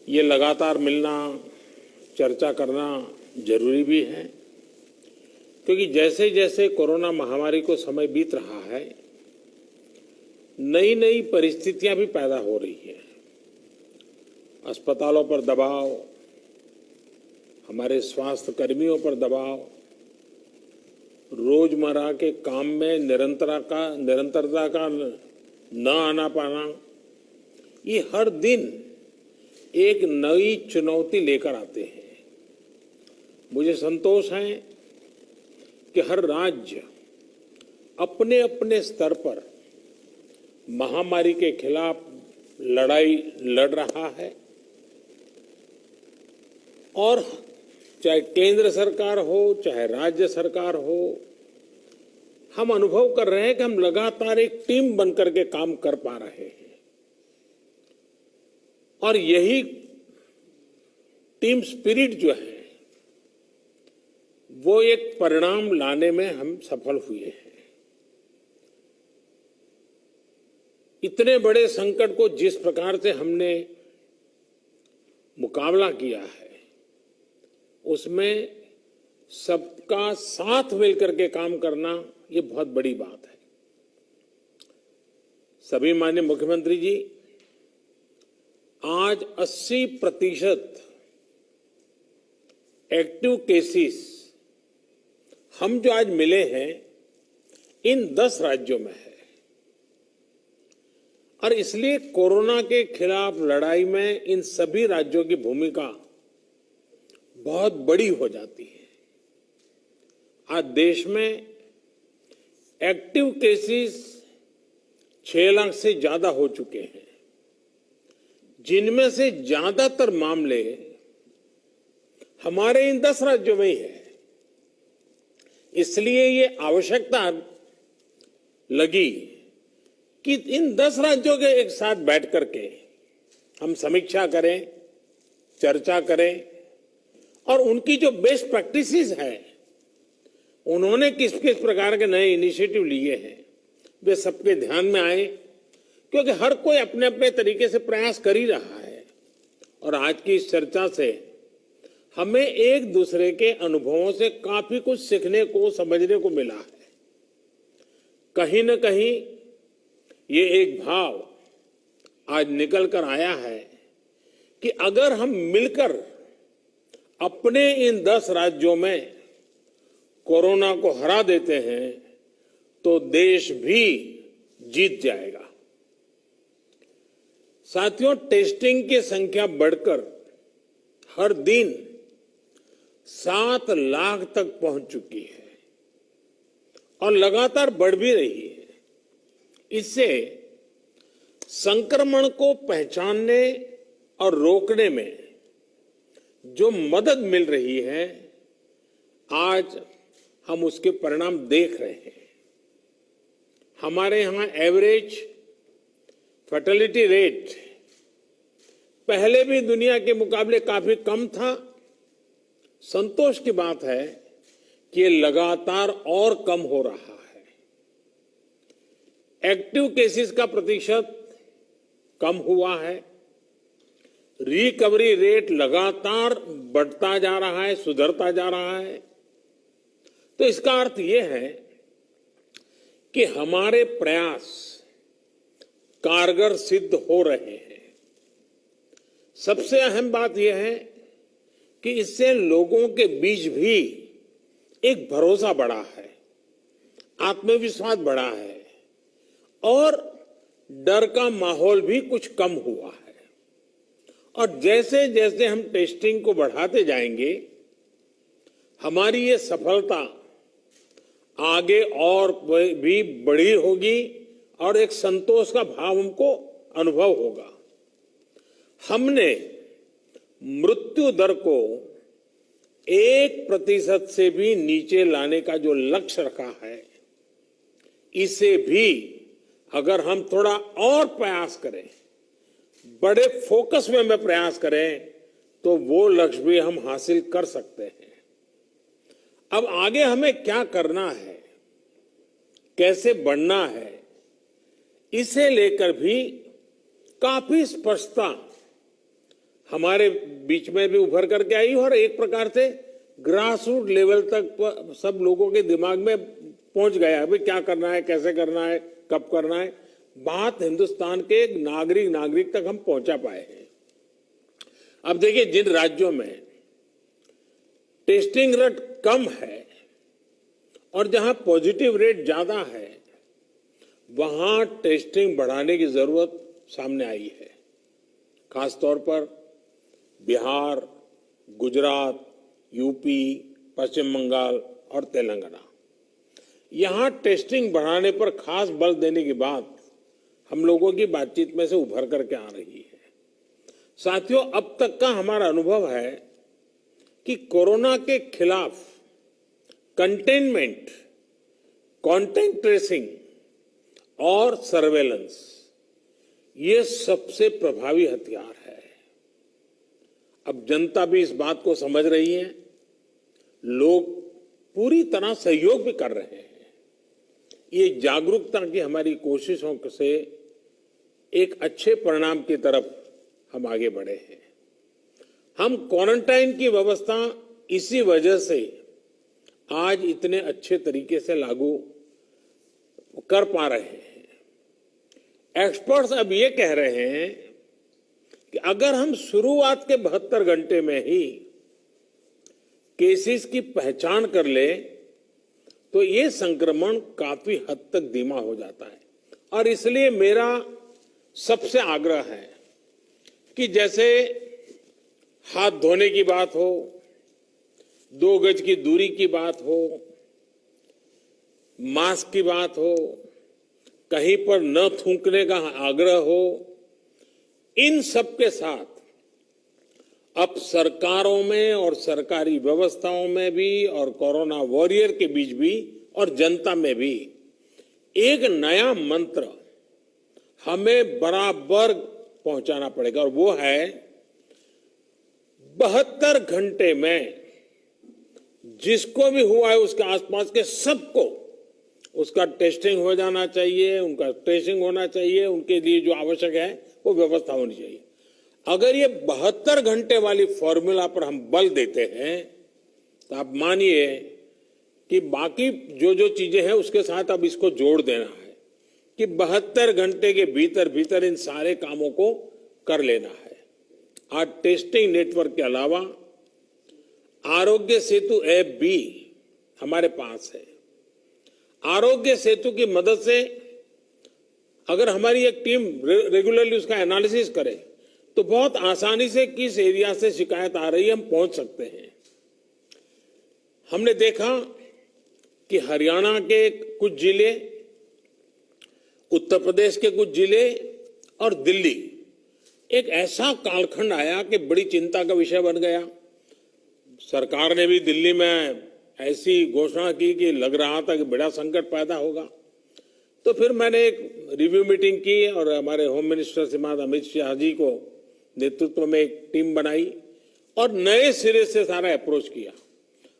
ये लगातार मिलना, चर्चा करना जरूरी भी है, क्योंकि जैसे जैसे कोरोना महामारी को समय बीत रहा है, नई नई परिस्थितियां भी पैदा हो रही हैं। अस्पतालों पर दबाव, हमारे स्वास्थ्य कर्मियों पर दबाव, रोजमर्रा के काम में निरंतरता का न आना पाना, ये हर दिन एक नई चुनौती लेकर आते हैं। मुझे संतोष है कि हर राज्य अपने अपने स्तर पर महामारी के खिलाफ लड़ाई लड़ रहा है, और चाहे केंद्र सरकार हो चाहे राज्य सरकार हो, हम अनुभव कर रहे हैं कि हम लगातार एक टीम बनकर के काम कर पा रहे हैं, और यही टीम स्पिरिट जो है वो एक परिणाम लाने में हम सफल हुए हैं। इतने बड़े संकट को जिस प्रकार से हमने मुकाबला किया है, उसमें सबका साथ मिलकर के काम करना ये बहुत बड़ी बात है। सभी माननीय मुख्यमंत्री जी, आज 80% एक्टिव केसेस हम जो आज मिले हैं इन 10 राज्यों में है, और इसलिए कोरोना के खिलाफ लड़ाई में इन सभी राज्यों की भूमिका बहुत बड़ी हो जाती है। आज देश में एक्टिव केसेस 6 लाख से ज्यादा हो चुके हैं, जिनमें से ज्यादातर मामले हमारे इन 10 राज्यों में ही है। इसलिए ये आवश्यकता लगी कि इन 10 राज्यों के एक साथ बैठ करके हम समीक्षा करें, चर्चा करें, और उनकी जो बेस्ट प्रैक्टिसेस है, उन्होंने किस किस प्रकार के नए इनिशिएटिव लिए हैं, वे सबके ध्यान में आए, क्योंकि हर कोई अपने अपने तरीके से प्रयास कर ही रहा है। और आज की इस चर्चा से हमें एक दूसरे के अनुभवों से काफी कुछ सीखने को, समझने को मिला है। कहीं न कहीं ये एक भाव आज निकल कर आया है कि अगर हम मिलकर अपने इन 10 राज्यों में कोरोना को हरा देते हैं तो देश भी जीत जाएगा। साथियों, टेस्टिंग की संख्या बढ़कर हर दिन 7 लाख तक पहुंच चुकी है और लगातार बढ़ भी रही है। इससे संक्रमण को पहचानने और रोकने में जो मदद मिल रही है, आज हम उसके परिणाम देख रहे हैं। हमारे यहां एवरेज फर्टिलिटी रेट पहले भी दुनिया के मुकाबले काफी कम था। संतोष की बात है कि ये लगातार और कम हो रहा है। एक्टिव केसेस का प्रतिशत कम हुआ है। रिकवरी रेट लगातार बढ़ता जा रहा है, सुधरता जा रहा है। तो इसका अर्थ यह है कि हमारे प्रयास कारगर सिद्ध हो रहे हैं। सबसे अहम बात यह है कि इससे लोगों के बीच भी एक भरोसा बढ़ा है, आत्मविश्वास बढ़ा है, और डर का माहौल भी कुछ कम हुआ है। और जैसे जैसे हम टेस्टिंग को बढ़ाते जाएंगे, हमारी ये सफलता आगे और भी बड़ी होगी और एक संतोष का भाव हमको अनुभव होगा। हमने मृत्यु दर को 1% से भी नीचे लाने का जो लक्ष्य रखा है, इसे भी अगर हम थोड़ा और प्रयास करें, बड़े फोकस में हम प्रयास करें, तो वो लक्ष्य भी हम हासिल कर सकते हैं। अब आगे हमें क्या करना है, कैसे बढ़ना है, इसे लेकर भी काफी स्पष्टता हमारे बीच में भी उभर करके आई और एक प्रकार से ग्रास रूट लेवल तक सब लोगों के दिमाग में पहुंच गया है। भाई क्या करना है, कैसे करना है, कब करना है, बात हिंदुस्तान के नागरिक तक हम पहुंचा पाए हैं। अब देखिए, जिन राज्यों में टेस्टिंग रेट कम है और जहां पॉजिटिव रेट ज्यादा है, वहां टेस्टिंग बढ़ाने की जरूरत सामने आई है। खासतौर पर बिहार, गुजरात, यूपी, पश्चिम बंगाल और तेलंगाना, यहां टेस्टिंग बढ़ाने पर खास बल देने की बात हम लोगों की बातचीत में से उभर करके आ रही है। साथियों, अब तक का हमारा अनुभव है कि कोरोना के खिलाफ कंटेनमेंट, कॉन्टैक्ट ट्रेसिंग और सर्वेलेंस, ये सबसे प्रभावी हथियार है। अब जनता भी इस बात को समझ रही है, लोग पूरी तरह सहयोग भी कर रहे हैं। ये जागरूकता की हमारी कोशिशों से एक अच्छे परिणाम की तरफ हम आगे बढ़े हैं। हम क्वारंटाइन की व्यवस्था इसी वजह से आज इतने अच्छे तरीके से लागू कर पा रहे हैं। एक्सपर्ट्स अब ये कह रहे हैं कि अगर हम शुरुआत के 72 घंटे में ही केसेस की पहचान कर ले तो ये संक्रमण काफी हद तक धीमा हो जाता है। और इसलिए मेरा सबसे आग्रह है कि जैसे हाथ धोने की बात हो, 2 गज की दूरी की बात हो, मास्क की बात हो, कहीं पर न थूकने का आग्रह हो, इन सब के साथ अब सरकारों में और सरकारी व्यवस्थाओं में भी और कोरोना वॉरियर के बीच भी और जनता में भी एक नया मंत्र हमें बराबर पहुंचाना पड़ेगा, और वो है 72 घंटे में जिसको भी हुआ है उसके आसपास के सबको उसका टेस्टिंग हो जाना चाहिए, उनका ट्रेसिंग होना चाहिए, उनके लिए जो आवश्यक है वो व्यवस्था होनी चाहिए। अगर ये 72 घंटे वाली फॉर्मूला पर हम बल देते हैं तो आप मानिए कि बाकी जो जो चीजें हैं उसके साथ अब इसको जोड़ देना है कि 72 घंटे के भीतर भीतर इन सारे कामों को कर लेना है। आज टेस्टिंग नेटवर्क के अलावा आरोग्य सेतु ऐप भी हमारे पास है। आरोग्य सेतु की मदद से अगर हमारी एक टीम रेगुलरली उसका एनालिसिस करे तो बहुत आसानी से किस एरिया से शिकायत आ रही है हम पहुंच सकते हैं। हमने देखा कि हरियाणा के कुछ जिले, उत्तर प्रदेश के कुछ जिले और दिल्ली, एक ऐसा कालखंड आया कि बड़ी चिंता का विषय बन गया। सरकार ने भी दिल्ली में ऐसी घोषणा की कि लग रहा था कि बड़ा संकट पैदा होगा। तो फिर मैंने एक रिव्यू मीटिंग की और हमारे होम मिनिस्टर श्रीमान अमित शाह जी को नेतृत्व में एक टीम बनाई और नए सिरे से सारा अप्रोच किया।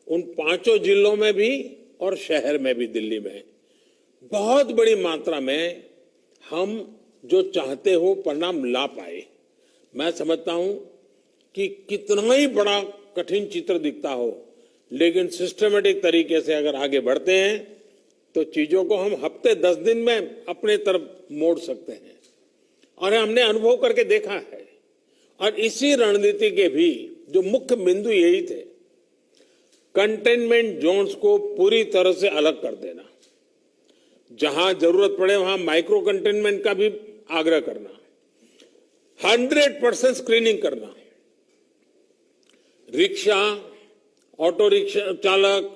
उन 5 जिलों में भी और शहर में भी, दिल्ली में बहुत बड़ी मात्रा में हम जो चाहते हो परिणाम ला पाए। मैं समझता हूं कि कितना ही बड़ा कठिन चित्र दिखता हो, लेकिन सिस्टमेटिक तरीके से अगर आगे बढ़ते हैं तो चीजों को हम हफ्ते 10 दिन में अपने तरफ मोड़ सकते हैं। और हमने अनुभव करके देखा है। और इसी रणनीति के भी जो मुख्य बिंदु यही थे, कंटेनमेंट जोन्स को पूरी तरह से अलग कर देना, जहां जरूरत पड़े वहां माइक्रो कंटेनमेंट का भी आग्रह करना, 100% स्क्रीनिंग करना, रिक्शा, ऑटो रिक्शा चालक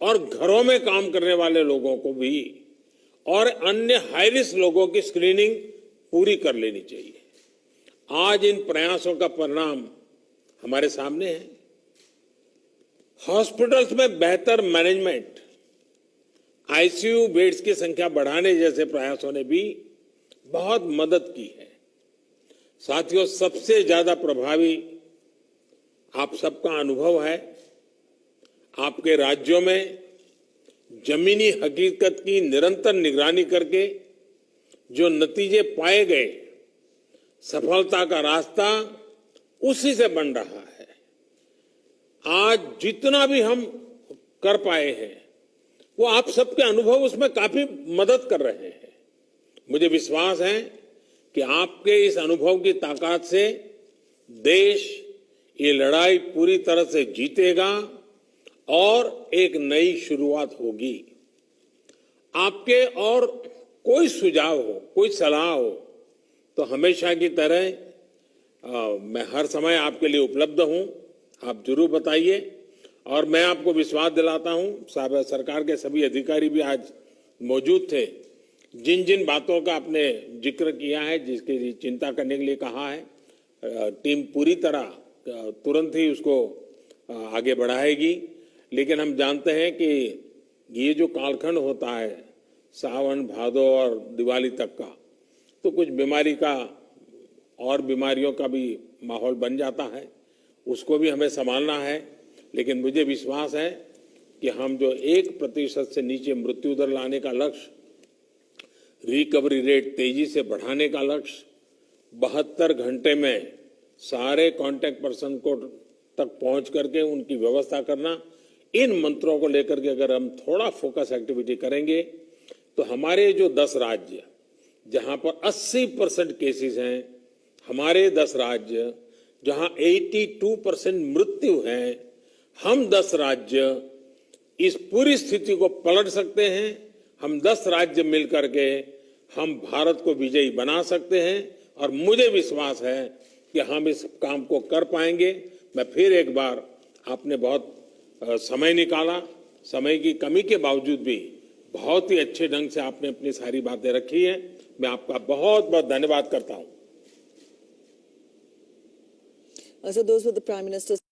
और घरों में काम करने वाले लोगों को भी और अन्य हाई रिस्क लोगों की स्क्रीनिंग पूरी कर लेनी चाहिए। आज इन प्रयासों का परिणाम हमारे सामने है। हॉस्पिटल्स में बेहतर मैनेजमेंट, आईसीयू बेड्स की संख्या बढ़ाने जैसे प्रयासों ने भी बहुत मदद की है। साथियों, सबसे ज्यादा प्रभावी आप सबका अनुभव है। आपके राज्यों में जमीनी हकीकत की निरंतर निगरानी करके जो नतीजे पाए गए, सफलता का रास्ता उसी से बन रहा है। आज जितना भी हम कर पाए हैं वो आप सबके अनुभव उसमें काफी मदद कर रहे हैं। मुझे विश्वास है कि आपके इस अनुभव की ताकत से देश ये लड़ाई पूरी तरह से जीतेगा और एक नई शुरुआत होगी। आपके और कोई सुझाव हो, कोई सलाह हो तो हमेशा की तरह मैं हर समय आपके लिए उपलब्ध हूं। आप जरूर बताइए और मैं आपको विश्वास दिलाता हूं, सरकार के सभी अधिकारी भी आज मौजूद थे। जिन जिन बातों का आपने जिक्र किया है, जिसकी चिंता करने के लिए कहा है, टीम पूरी तरह तुरंत ही उसको आगे बढ़ाएगी। लेकिन हम जानते हैं कि ये जो कालखंड होता है सावन, भादो और दिवाली तक का, तो कुछ बीमारी का और बीमारियों का भी माहौल बन जाता है, उसको भी हमें संभालना है। लेकिन मुझे विश्वास है कि हम जो 1% से नीचे मृत्यु दर लाने का लक्ष्य, रिकवरी रेट तेजी से बढ़ाने का लक्ष्य, 72 घंटे में सारे कांटेक्ट पर्सन को तक पहुंच करके उनकी व्यवस्था करना, इन मंत्रों को लेकर के अगर हम थोड़ा फोकस एक्टिविटी करेंगे तो हमारे जो 10 राज्य जहां पर 80% केसेस हैं, हमारे 10 राज्य जहां 82% मृत्यु है, हम 10 राज्य इस पूरी स्थिति को पलट सकते हैं। हम 10 राज्य मिलकर के हम भारत को विजयी बना सकते हैं और मुझे विश्वास है कि हम इस काम को कर पाएंगे। मैं फिर एक बार, आपने बहुत समय निकाला, समय की कमी के बावजूद भी बहुत ही अच्छे ढंग से आपने अपनी सारी बातें रखी हैं। मैं आपका बहुत बहुत धन्यवाद करता हूं। So those were the Prime Minister's